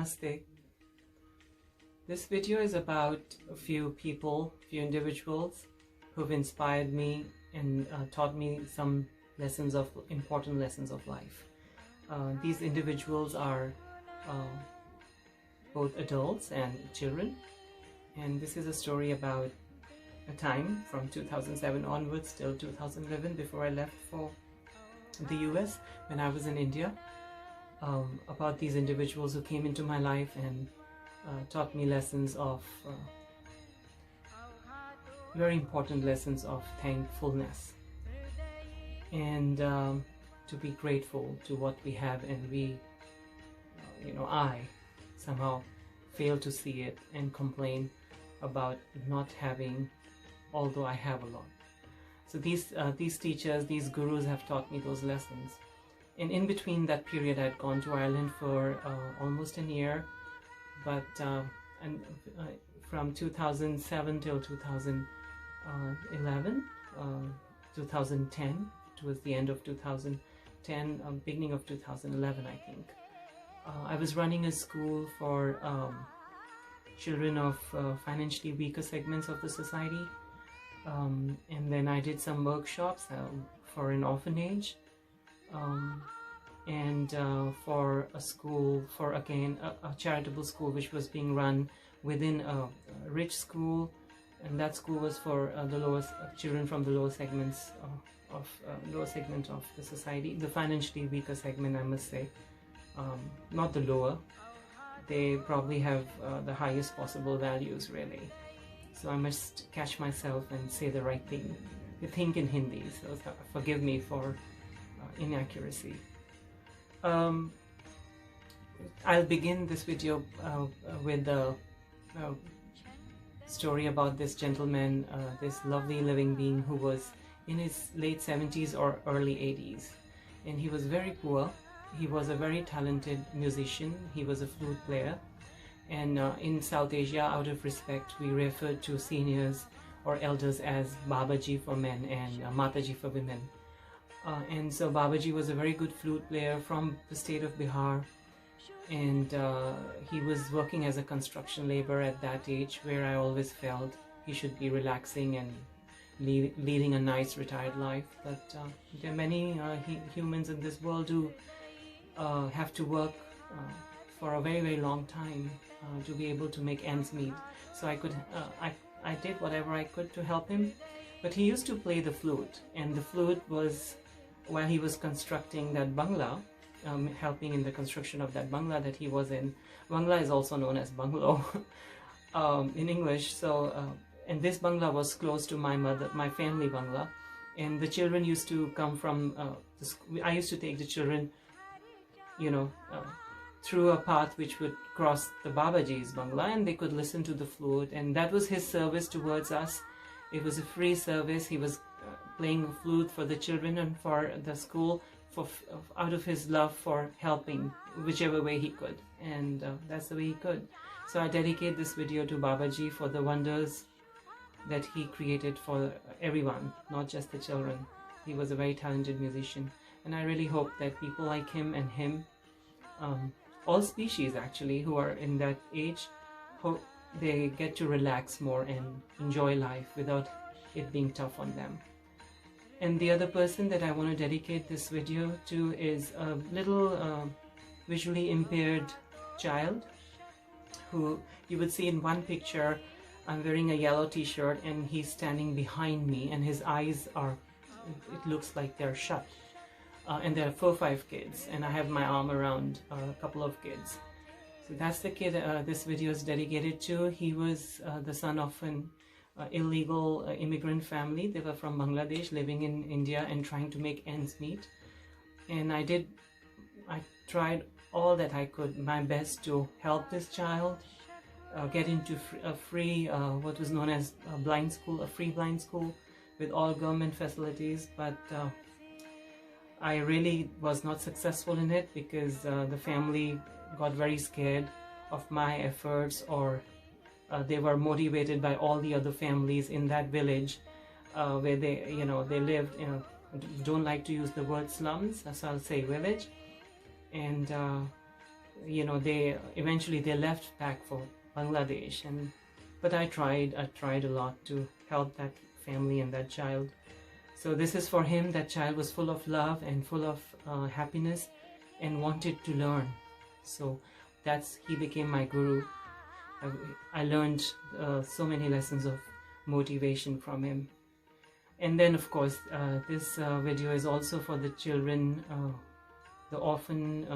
Namaste. This video is about a few individuals who've inspired me and taught me some important lessons of life. These individuals are both adults and children, and this is a story about a time from 2007 onwards till 2011, before I left for the US, when I was in India, about these individuals who came into my life and taught me lessons of very important lessons of thankfulness and to be grateful to what we have, and I somehow fail to see it and complain about not having, although I have a lot. So these teachers, these gurus have taught me those lessons. And in between that period, I'd gone to Ireland for almost a year, but from 2007 till 2011, 2010, towards the end of 2010, beginning of 2011, I think. I was running a school for children of financially weaker segments of the society, and then I did some workshops for an orphanage, and for a school, for again a charitable school which was being run within a rich school, and that school was for the lowest children from the lower segments lower segment of the society, the financially weaker segment, I must say, not the lower. They probably have the highest possible values, really. So I must catch myself and say the right thing. I think in Hindi, so forgive me for inaccuracy. I'll begin this video with a story about this gentleman, this lovely living being who was in his late 70s or early 80s. And he was very poor. He was a very talented musician. He was a flute player. And in South Asia, out of respect, we refer to seniors or elders as Babaji for men and Mataji for women. And so Babaji was a very good flute player from the state of Bihar, and he was working as a construction laborer at that age, where I always felt he should be relaxing and leading a nice retired life. But there are many humans in this world who have to work for a very, very long time to be able to make ends meet. So I did whatever I could to help him. But he used to play the flute, and the flute was, while he was constructing that bungalow, helping in the construction of that bungalow that he was in. Bungalow is also known as bungalow in English. So, and this bungalow was close to my family bungalow, and the children used to come from I used to take the children, through a path which would cross the Babaji's bungalow, and they could listen to the flute, and that was his service towards us. It was a free service. He was playing the flute for the children and for the school, out of his love for helping whichever way he could, and that's the way he could. So I dedicate this video to Babaji for the wonders that he created for everyone, not just the children. He was a very talented musician, and I really hope that people like him and all species actually who are in that age, hope they get to relax more and enjoy life without it being tough on them. And the other person that I want to dedicate this video to is a little visually impaired child, who you would see in one picture. I'm wearing a yellow t-shirt and he's standing behind me, and his eyes it looks like they're shut. And there are 4 or 5 kids, and I have my arm around a couple of kids. So that's the kid this video is dedicated to. He was the son of an illegal immigrant family. They were from Bangladesh, living in India and trying to make ends meet. And I tried all that I could, my best, to help this child get into a free, what was known as a blind school, a free blind school with all government facilities. But I really was not successful in it, because the family got very scared of my efforts, or they were motivated by all the other families in that village where they lived. Don't like to use the word slums, so I'll say village. And they eventually left back for Bangladesh, but I tried a lot to help that family and that child. So this is for him. That child was full of love and full of happiness and wanted to learn. So he became my guru. I learned so many lessons of motivation from him. And then, of course, this video is also for the children, the orphans,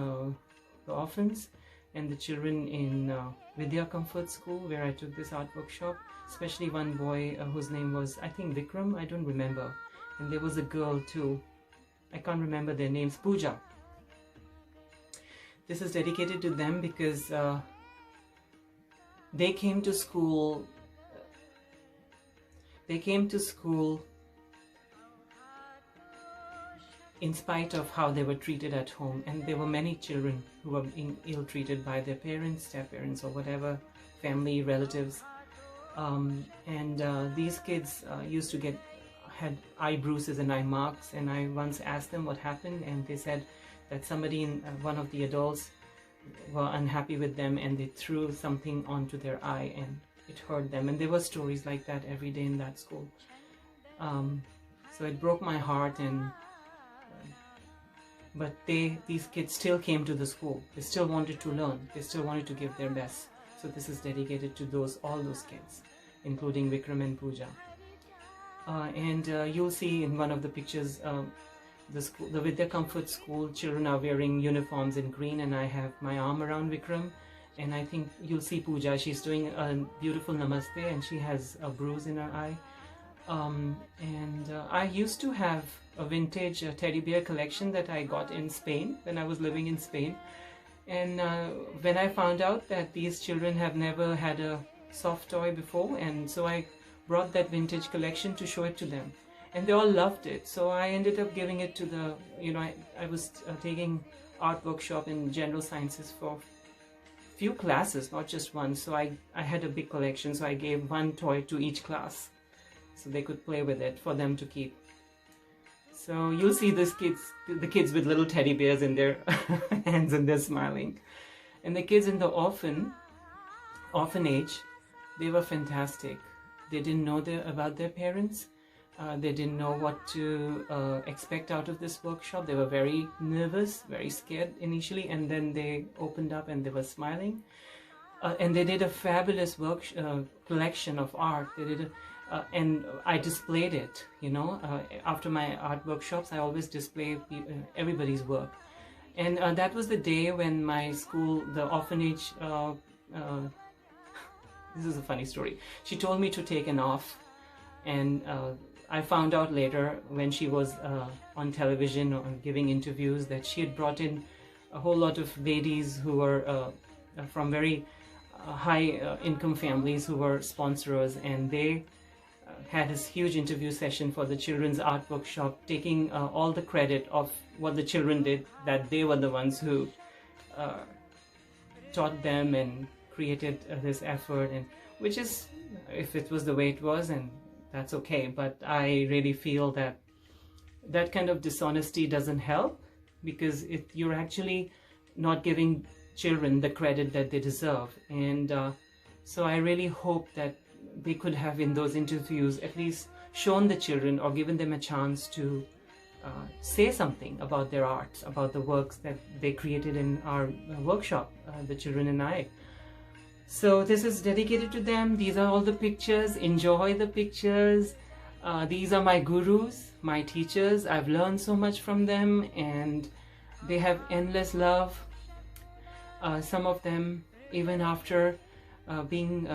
and the children in Vidya Comfort School, where I took this art workshop. Especially one boy whose name was, I think, Vikram. I don't remember. And there was a girl too. I can't remember their names. Pooja. This is dedicated to them because they came to school. In spite of how they were treated at home, and there were many children who were being ill-treated by their parents, step-parents, or whatever, family, relatives. These kids used to had eye bruises and eye marks, and I once asked them what happened, and they said that one of the adults were unhappy with them, and they threw something onto their eye and it hurt them. And there were stories like that every day in that school. So it broke my heart, but these kids still came to the school. They still wanted to learn. They still wanted to give their best. So this is dedicated to all those kids, including Vikram and Pooja. You'll see in one of the pictures, the Vidya Comfort School children are wearing uniforms in green, and I have my arm around Vikram. And I think you'll see Pooja. She's doing a beautiful namaste, and she has a bruise in her eye. I used to have a vintage teddy bear collection that I got in Spain when I was living in Spain. And when I found out that these children have never had a soft toy before, and so I brought that vintage collection to show it to them. And they all loved it. So I ended up giving it to I was taking art workshop in general sciences for few classes, not just one. So I had a big collection, so I gave one toy to each class, so they could play with it for them to keep. So you'll see the kids with little teddy bears in their hands, and they're smiling. And the kids in the orphanage, they were fantastic. They didn't know about their parents. They didn't know what to expect out of this workshop. They were very nervous, very scared initially, and then they opened up and they were smiling. And they did a fabulous collection of art. They did and I displayed it, after my art workshops. I always display everybody's work. And that was the day when my school, the orphanage, this is a funny story. She told me to take an off, and I found out later when she was on television or giving interviews that she had brought in a whole lot of ladies who were from very high income families who were sponsors, and they had this huge interview session for the children's art workshop, taking all the credit of what the children did, that they were the ones who taught them and created this effort, and which is, if it was the way it was, and that's okay. But I really feel that that kind of dishonesty doesn't help, because you're actually not giving children the credit that they deserve. And so I really hope that they could have, in those interviews, at least shown the children or given them a chance to say something about their arts, about the works that they created in our workshop, the children and I. So this is dedicated to them. These are all the pictures. Enjoy the pictures. These are my gurus, my teachers. I've learned so much from them, and they have endless love. Some of them, even after being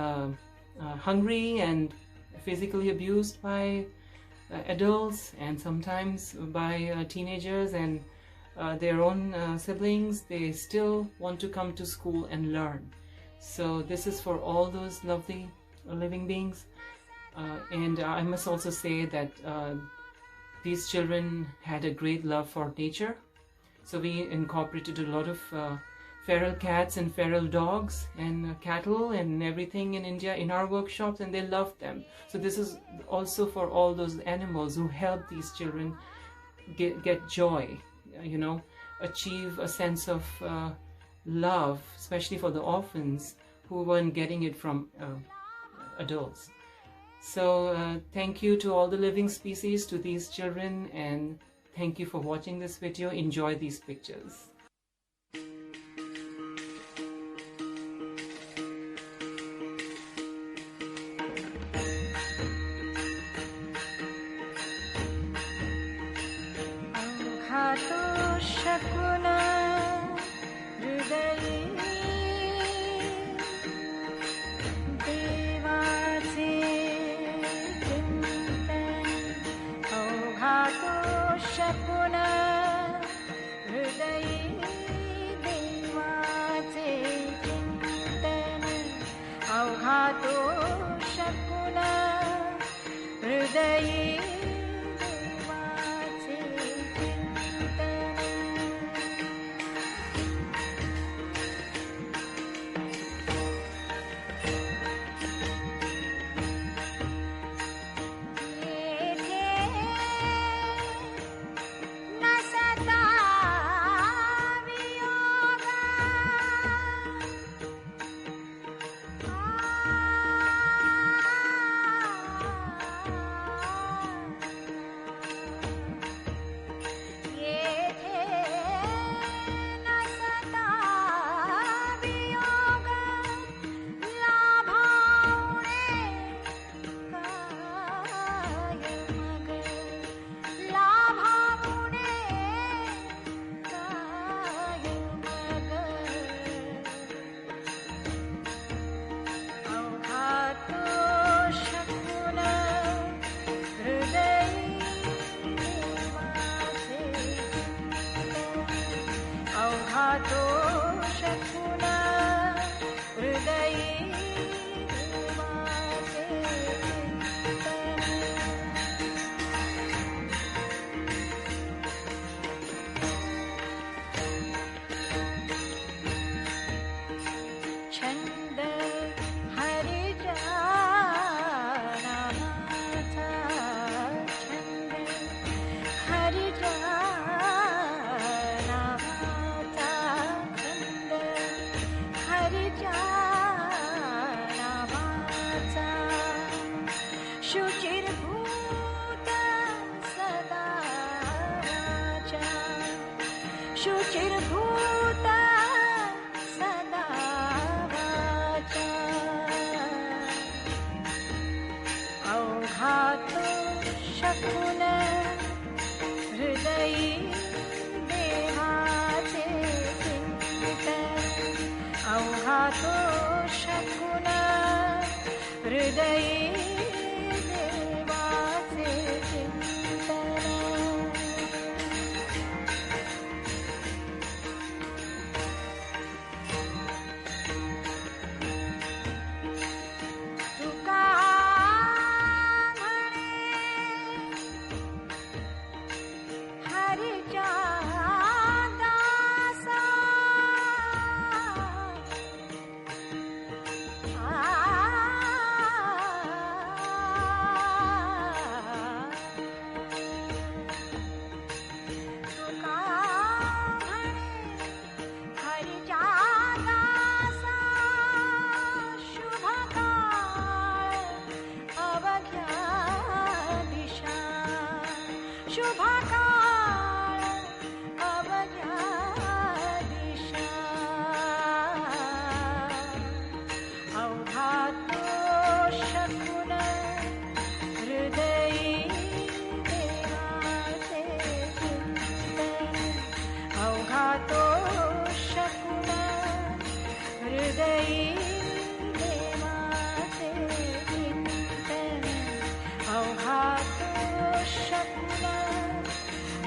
hungry and physically abused by adults, and sometimes by teenagers and their own siblings, they still want to come to school and learn. So this is for all those lovely living beings. And I must also say that these children had a great love for nature. So we incorporated a lot of feral cats and feral dogs and cattle and everything in India in our workshops, and they loved them. So this is also for all those animals who help these children get joy, achieve a sense of love, especially for the orphans who weren't getting it from adults. So thank you to all the living species, to these children, and thank you for watching this video. Enjoy these pictures.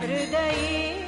हृदये